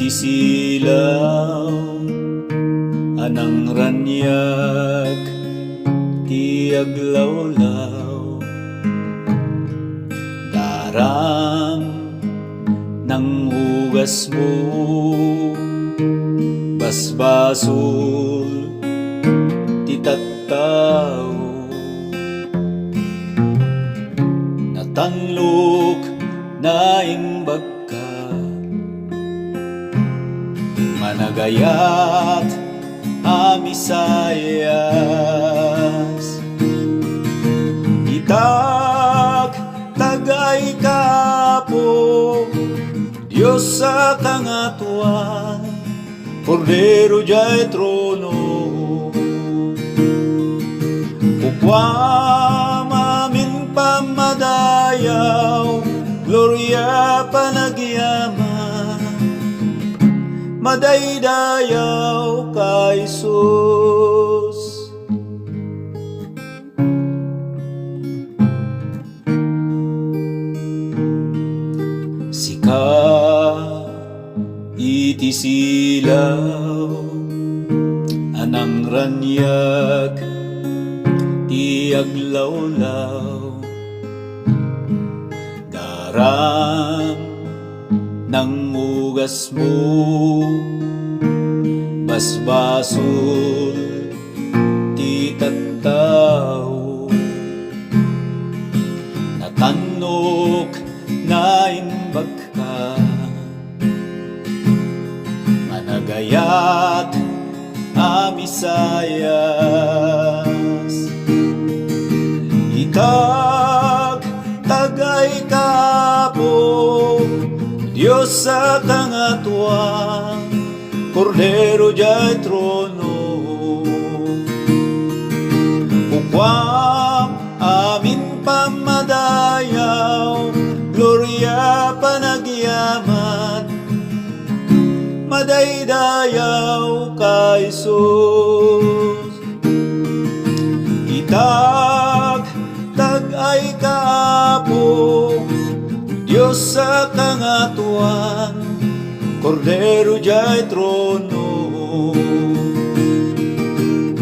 Itisilaw anang ranyag ti aglawlaw, daram ng hugas mo, basbasul ti tattao, natanlok na imbag ka, managayat amisayas, itag tagay kapo, Diyos sa kangatuan, Kordero jay trono, upwam amin pamadayaw, gloria panagyaman, madaydayaw ka Jesus. Sika itisilaw anang ranyag ti aglawlaw, daram ng ugas mo, basbasul ti tattao, natanok na imbag ka, managayat amisayas, itag tagay kapo, Diyos sa kangatuan, Kordero jay trono, upwam amin pamadayaw, gloria panagyaman, madaydayaw ka Jesus. Itag tagay kapo, Diyos sa kangatuan, Kordero jay trono,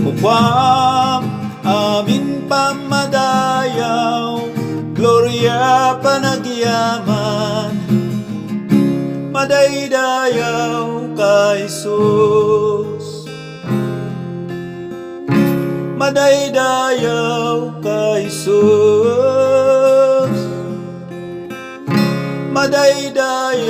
upwam amin pamadayaw, gloria panagyaman, madaydayaw ka Jesus. Madaydayaw ka Jesus, madaydayaw